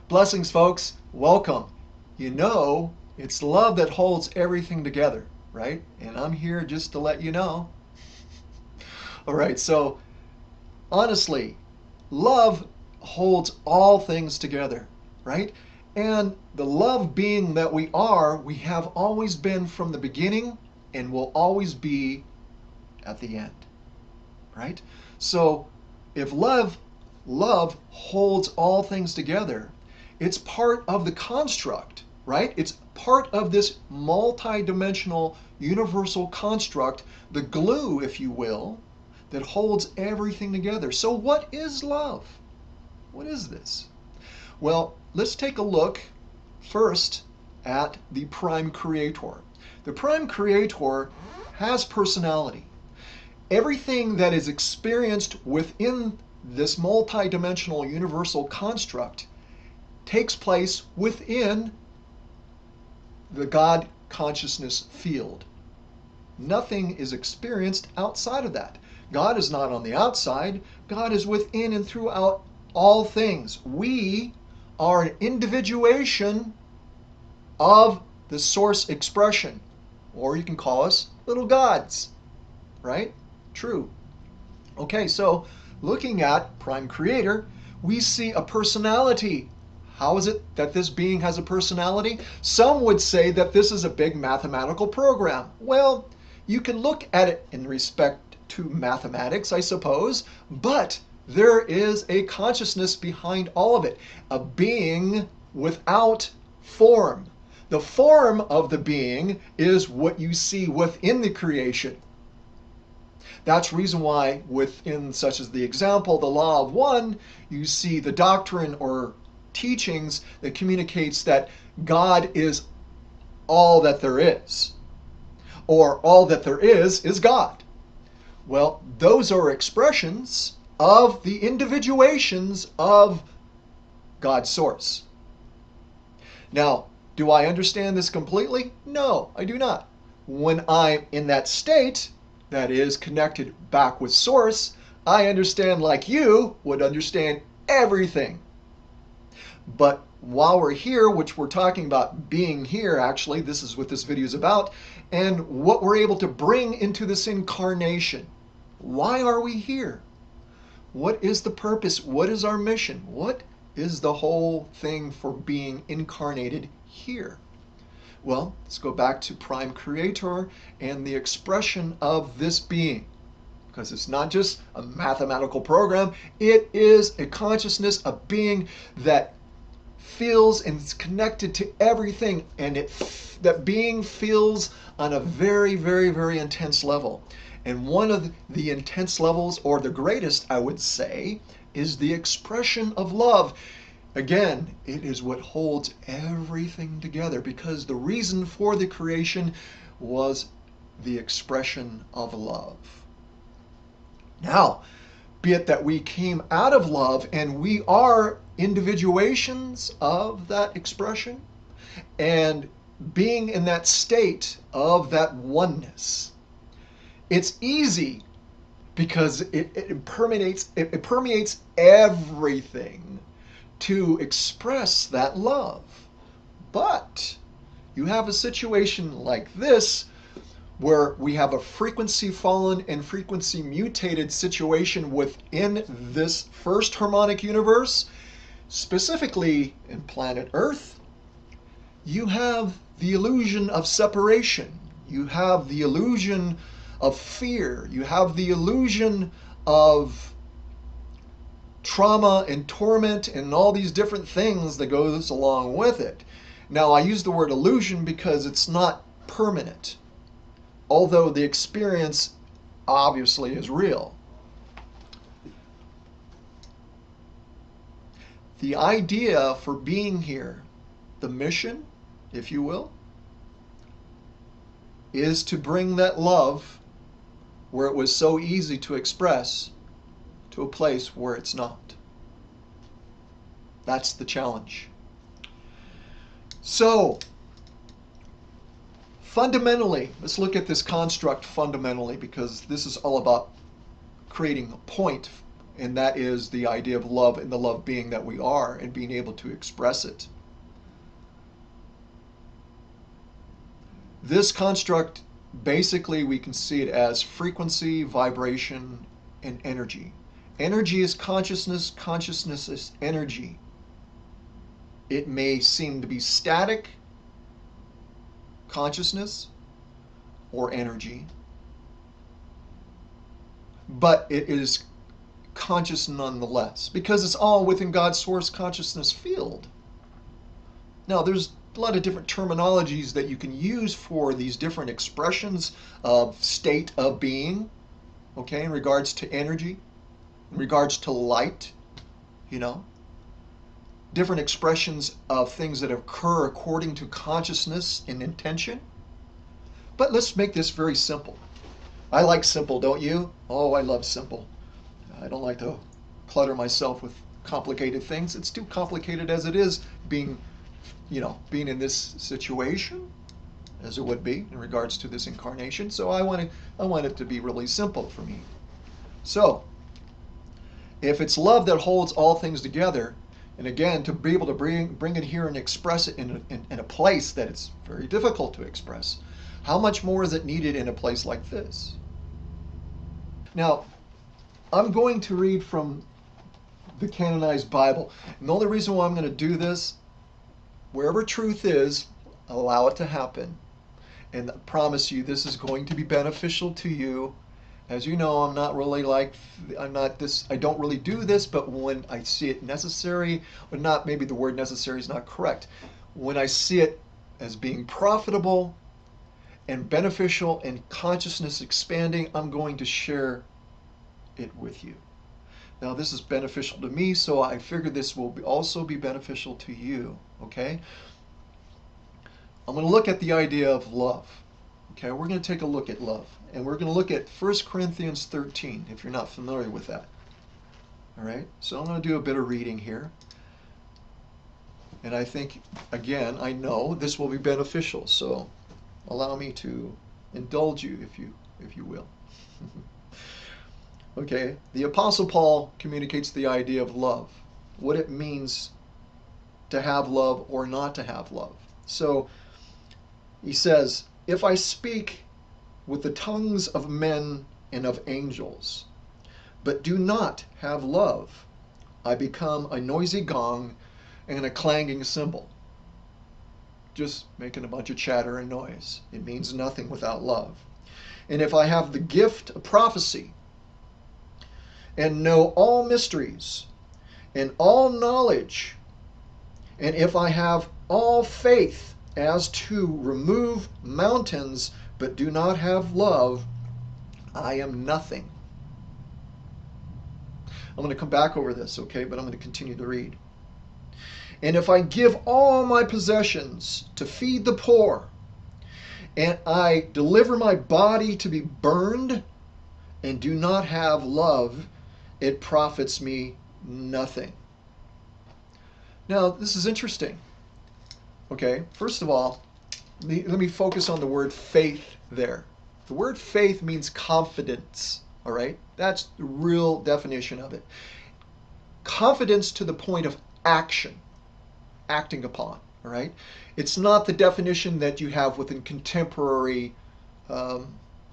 Blessings, folks. Welcome. You know, it's love that holds everything together, right? And I'm here just to let you know. All right, so honestly, love holds all things together, right? And the love being that we have always been from the beginning and will always be at the end, right? So if love holds all things together, it's part of the construct, right? It's part of this multi-dimensional universal construct, the glue, if you will, that holds everything together. So what is love? What is this? Well, let's take a look first at the prime creator. The prime creator has personality. Everything that is experienced within this multi-dimensional universal construct takes place within the God consciousness field. Nothing is experienced outside of that. God is not on the outside. God is within and throughout all things. We are an individuation of the source expression, or you can call us little gods, right? True. Okay, so looking at prime creator, we see a personality. How is it that this being has a personality? Some would say that this is a big mathematical program. Well, you can look at it in respect to mathematics, I suppose, but there is a consciousness behind all of it, a being without form. The form of the being is what you see within the creation. That's reason why within, such as the example, the law of one, you see the doctrine or teachings that communicates that God is all that there is, or all that there is God. Well, those are expressions of the individuations of God's source. Now, do I understand this completely? No, I do not. When I'm in that state, that is connected back with source, I understand like you would understand everything. But while we're here, which we're talking about being here, actually, this is what this video is about, and what we're able to bring into this incarnation. Why are we here? What is the purpose? What is our mission? What is the whole thing for being incarnated here? Well, let's go back to prime creator and the expression of this being. Because it's not just a mathematical program, it is a consciousness, a being that feels and is connected to everything, and that being feels on a very, very, very intense level. And one of the intense levels, or the greatest, I would say, is the expression of love. Again, it is what holds everything together, because the reason for the creation was the expression of love. Now, be it that we came out of love and we are individuations of that expression, and being in that state of that oneness, it's easy because it permeates everything to express that love. But you have a situation like this where we have a frequency fallen and frequency mutated situation within this first harmonic universe, specifically in planet Earth. You have the illusion of separation. You have the illusion of fear. You have the illusion of trauma and torment and all these different things that goes along with it. Now, I use the word illusion because it's not permanent, although the experience obviously is real. The idea for being here, the mission, if you will, is to bring that love where it was so easy to express to a place where it's not. That's the challenge. So, fundamentally, let's look at this construct fundamentally, because this is all about creating a point And that is the idea of love and the love being that we are and being able to express it. This construct, basically we can see it as frequency, vibration, and energy. Energy is consciousness, consciousness is energy. It may seem to be static consciousness or energy, but it is conscious nonetheless, because it's all within God's source consciousness field. Now, there's a lot of different terminologies that you can use for these different expressions of state of being, okay, in regards to energy, in regards to light, different expressions of things that occur according to consciousness and intention. But let's make this very simple. I like simple, don't you? Oh, I love simple. I don't like to clutter myself with complicated things. It's too complicated as it is being in this situation, as it would be in regards to this incarnation. So I want it to be really simple for me. So, if it's love that holds all things together, and again, to be able to bring it here and express it in a place that it's very difficult to express, how much more is it needed in a place like this? Now, I'm going to read from the canonized Bible. And the only reason why I'm going to do this, wherever truth is, allow it to happen. And I promise you, this is going to be beneficial to you. As you know, I don't really do this, but when I see it necessary, or not, maybe the word necessary is not correct. When I see it as being profitable and beneficial and consciousness expanding, I'm going to share it with you. Now, this is beneficial to me, so I figure this will also be beneficial to you, okay? I'm going to look at the idea of love. Okay, we're going to take a look at love. And we're going to look at 1 Corinthians 13, if you're not familiar with that. All right, so I'm going to do a bit of reading here. And I think, again, I know this will be beneficial, so allow me to indulge you, if you will. Okay, the Apostle Paul communicates the idea of love, what it means to have love or not to have love. So he says, if I speak with the tongues of men and of angels, but do not have love, I become a noisy gong and a clanging cymbal. Just making a bunch of chatter and noise. It means nothing without love. And if I have the gift of prophecy and know all mysteries and all knowledge, and if I have all faith as to remove mountains, but do not have love, I am nothing. I'm going to come back over this, okay, but I'm going to continue to read. And if I give all my possessions to feed the poor, and I deliver my body to be burned, and do not have love, it profits me nothing. Now, this is interesting. Okay, first of all, let me focus on the word faith there. The word faith means confidence, all right? That's the real definition of it. Confidence to the point of action, acting upon, all right? It's not the definition that you have within contemporary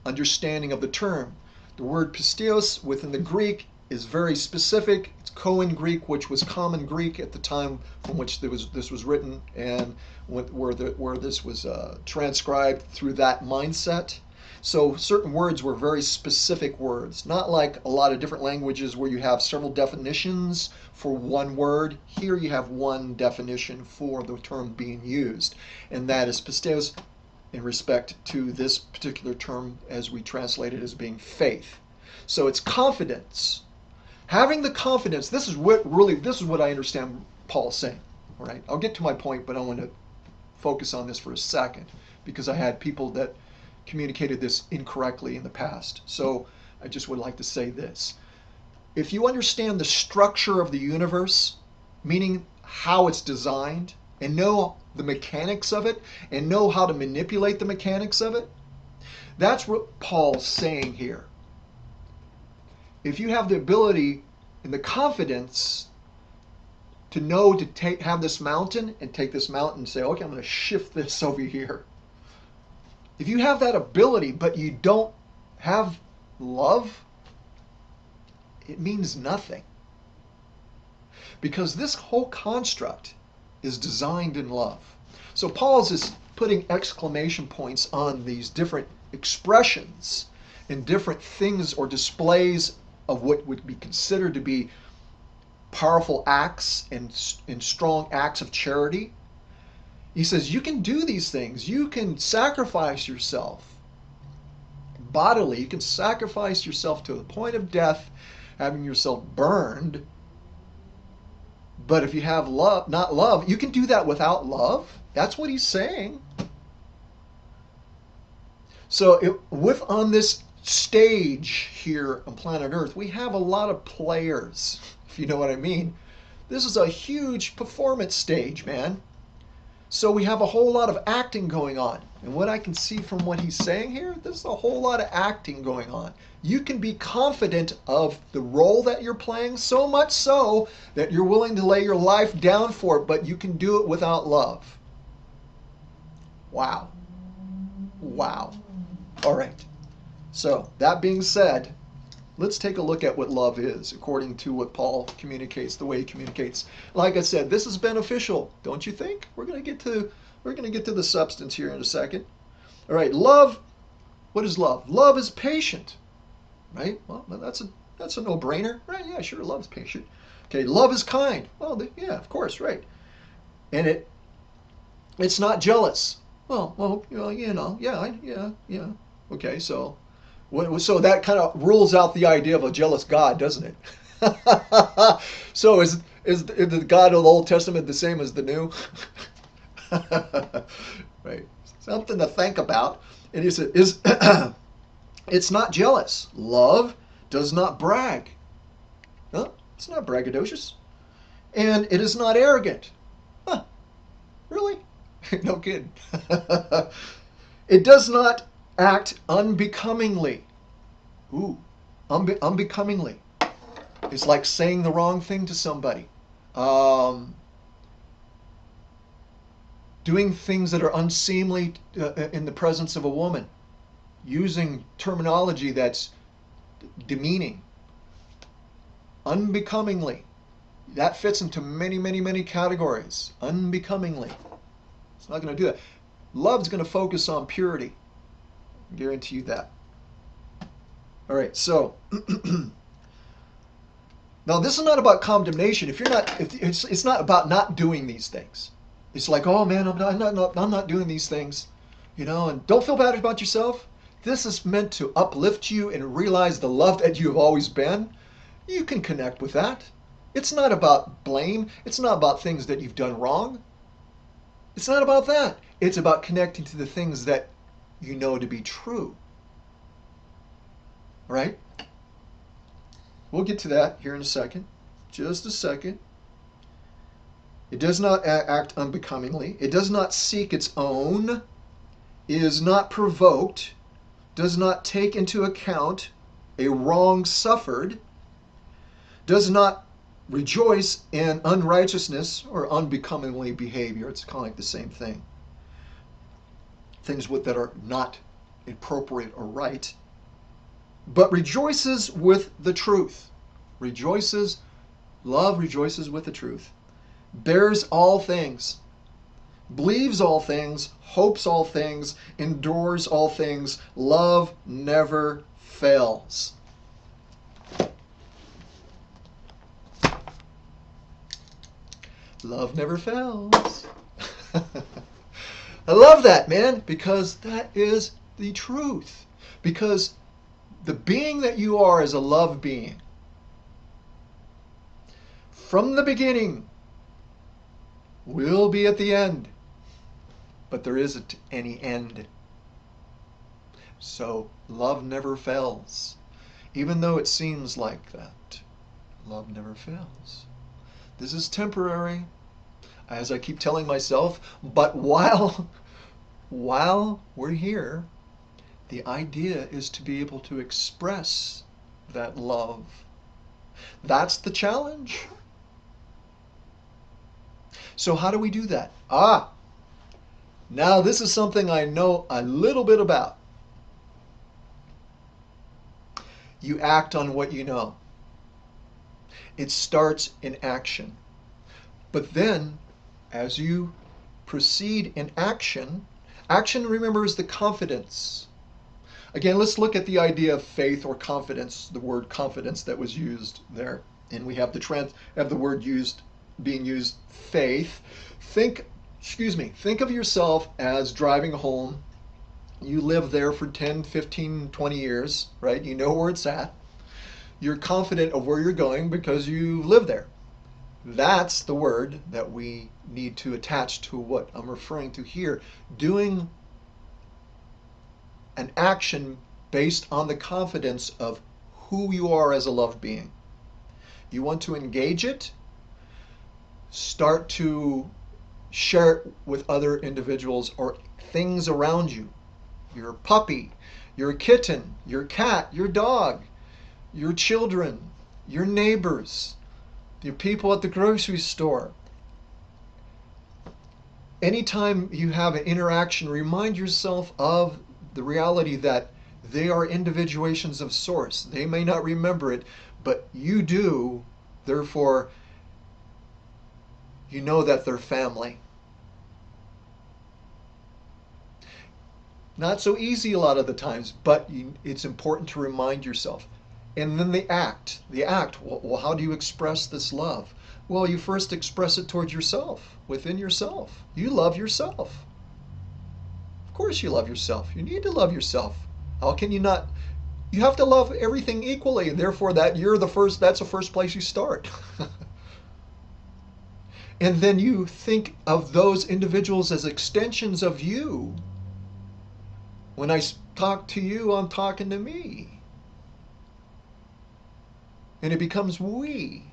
understanding of the term. The word pisteos within the Greek is very specific. It's Koine Greek, which was common Greek at the time from which this was written, and where this was transcribed through that mindset. So certain words were very specific words, not like a lot of different languages where you have several definitions for one word. Here you have one definition for the term being used, and that is pisteos in respect to this particular term as we translate it as being faith. So it's confidence. Having the confidence, this is what I understand Paul saying. All right, I'll get to my point, but I want to focus on this for a second because I had people that communicated this incorrectly in the past. So I just would like to say this. If you understand the structure of the universe, meaning how it's designed, and know the mechanics of it, and know how to manipulate the mechanics of it, that's what Paul's saying here. If you have the ability and the confidence to know to have this mountain and take this mountain and say, okay, I'm going to shift this over here. If you have that ability, but you don't have love, it means nothing. Because this whole construct is designed in love. So Paul's is putting exclamation points on these different expressions and different things or displays of what would be considered to be powerful acts and strong acts of charity. He says you can do these things. You can sacrifice yourself bodily. You can sacrifice yourself to the point of death, having yourself burned. But if you have love, not love, you can do that without love. That's what he's saying. So on this stage here on planet Earth, we have a lot of players, if you know what I mean. This is a huge performance stage, man. So we have a whole lot of acting going on. And what I can see from what he's saying here, there's a whole lot of acting going on. You can be confident of the role that you're playing, so much so that you're willing to lay your life down for it, but you can do it without love. Wow. Wow. All right. So that being said, let's take a look at what love is according to what Paul communicates, the way he communicates. Like I said, this is beneficial, don't you think? We're going to get to the substance here in a second. All right, love. What is love? Love is patient, right? Well, that's a no-brainer, right? Yeah, sure, love is patient. Okay, love is kind. Well, yeah, of course, right. And it's not jealous. Well, yeah. Okay, so that kind of rules out the idea of a jealous God, doesn't it? So is the God of the Old Testament the same as the New? Right. Something to think about. And he said, it's not jealous. Love does not brag. Huh? It's not braggadocious. And it is not arrogant. Huh. Really? No kidding. It does not act unbecomingly. Ooh, unbecomingly. It's like saying the wrong thing to somebody. Doing things that are unseemly in the presence of a woman. Using terminology that's demeaning. Unbecomingly. That fits into many, many, many categories. Unbecomingly. It's not going to do that. Love's going to focus on purity. I guarantee you that. All right, so now this is not about condemnation. If it's not about not doing these things. It's like, oh man, I'm not doing these things, and don't feel bad about yourself. This is meant to uplift you and realize the love that you have always been. You can connect with that. It's not about blame. It's not about things that you've done wrong. It's not about that. It's about connecting to the things that you know to be true. Right? We'll get to that here in a second. Just a second. It does not act unbecomingly. It does not seek its own. Is not provoked. Does not take into account a wrong suffered. Does not rejoice in unrighteousness or unbecomingly behavior. It's kind of like the same thing. Things that are not appropriate or right. But rejoices with the truth. Love rejoices with the truth. Bears all things. Believes all things. Hopes all things. Endures all things. Love never fails. Love never fails. I love that, man, because that is the truth. Because the being that you are is a love being. From the beginning will be at the end. But there isn't any end. So love never fails. Even though it seems like that, love never fails. This is temporary, as I keep telling myself, but while we're here, the idea is to be able to express that love That's the challenge. So how do we do that? Now this is something I know a little bit about. You act on what you know. It starts in action. But then, as you proceed in action, action, remember, is the confidence. Again, let's look at the idea of faith or confidence, the word confidence that was used there. And we have the word being used, faith. Think of yourself as driving home. You live there for 10, 15, 20 years, right? You know where it's at. You're confident of where you're going because you live there. That's the word that we need to attach to what I'm referring to here. Doing an action based on the confidence of who you are as a loved being. You want to engage it, start to share it with other individuals or things around you. Your puppy, your kitten, your cat, your dog, your children, your neighbors, your people at the grocery store. Anytime you have an interaction, remind yourself of the reality that they are individuations of source. They may not remember it, but you do. Therefore, you know that they're family. Not so easy a lot of the times, but it's important to remind yourself. And then the act. The act. Well, how do you express this love? Well, you first express it towards yourself, within yourself. You love yourself. Of course you love yourself. You need to love yourself. How can you not? You have to love everything equally, and therefore that's the first place you start. And then you think of those individuals as extensions of you. When I talk to you, I'm talking to me. And it becomes we.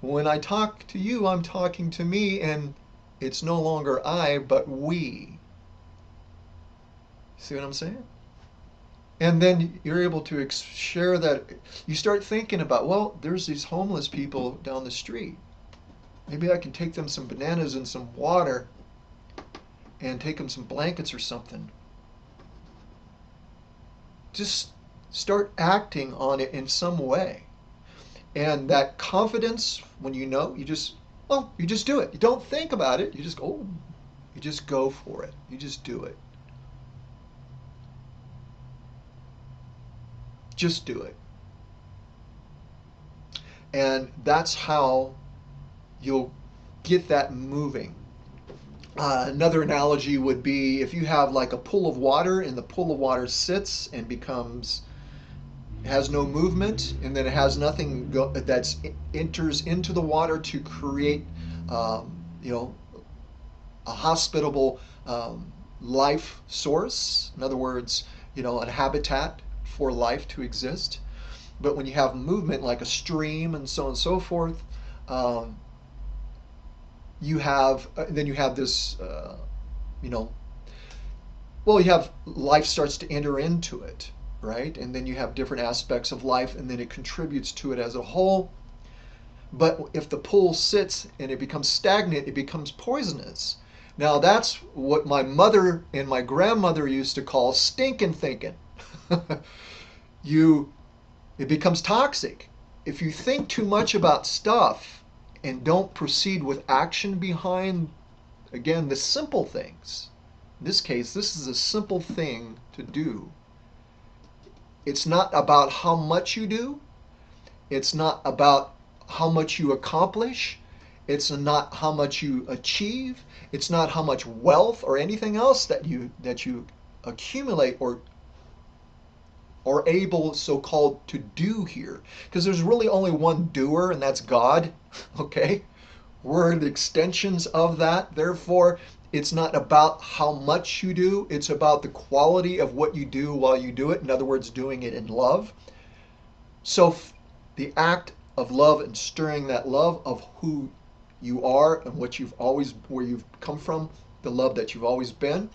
When I talk to you, I'm talking to me, and it's no longer I, but we. See what I'm saying? And then you're able to share that. You start thinking about, well, there's these homeless people down the street. Maybe I can take them some bananas and some water and take them some blankets or something. Just start acting on it in some way. And that confidence, when you know, you just do it. You don't think about it. You just go for it. You just do it. Just do it. And that's how you'll get that moving. Another analogy would be if you have like a pool of water and the pool of water sits and has no movement, and then it has nothing that enters into the water to create, a hospitable life source. In other words, a habitat for life to exist. But when you have movement like a stream and so on and so forth, you have this, you have life starts to enter into it, right? And then you have different aspects of life, and then it contributes to it as a whole. But if the pool sits and it becomes stagnant, it becomes poisonous. Now that's what my mother and my grandmother used to call stinking thinking. It becomes toxic. If you think too much about stuff and don't proceed with action behind, again, the simple things. In this case, this is a simple thing to do. It's not about how much you do. It's not about how much you accomplish. It's not how much you achieve. It's not how much wealth or anything else that you accumulate or able, so-called, to do here. Because there's really only one doer, and that's God. Okay? We're the extensions of that. Therefore, it's not about how much you do. It's about the quality of what you do while you do it. In other words, doing it in love. So the act of love and stirring that love of who you are and where you've come from, the love that you've always been,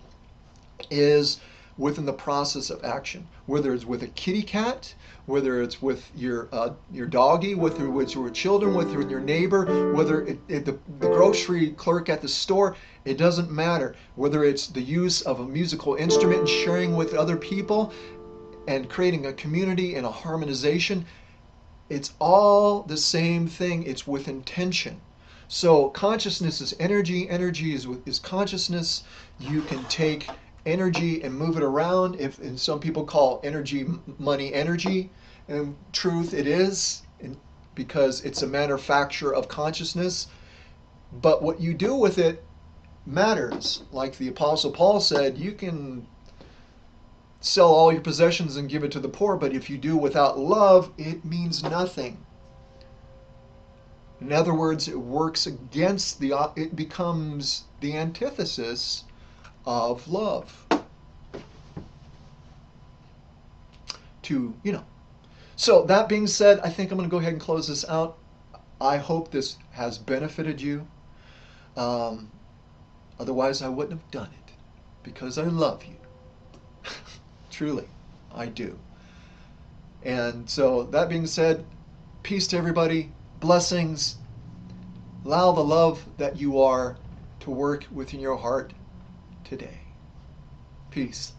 is within the process of action, whether it's with a kitty cat, whether it's with your doggy, whether it's your children, whether it's your neighbor, whether the grocery clerk at the store. It doesn't matter whether it's the use of a musical instrument and sharing with other people and creating a community and a harmonization. It's all the same thing. It's with intention. So consciousness is energy. Energy is consciousness. You can take energy and move it around. If and some people call energy money energy, and truth it is, because it's a manufacture of consciousness. But what you do with it matters. Like the Apostle Paul said, you can sell all your possessions and give it to the poor, but if you do without love, it means nothing. In other words, it works against it becomes the antithesis of love. So that being said, I think I'm going to go ahead and close this out. I hope this has benefited you. Otherwise, I wouldn't have done it, because I love you. Truly, I do. And so that being said, peace to everybody, blessings. Allow the love that you are to work within your heart today. Peace.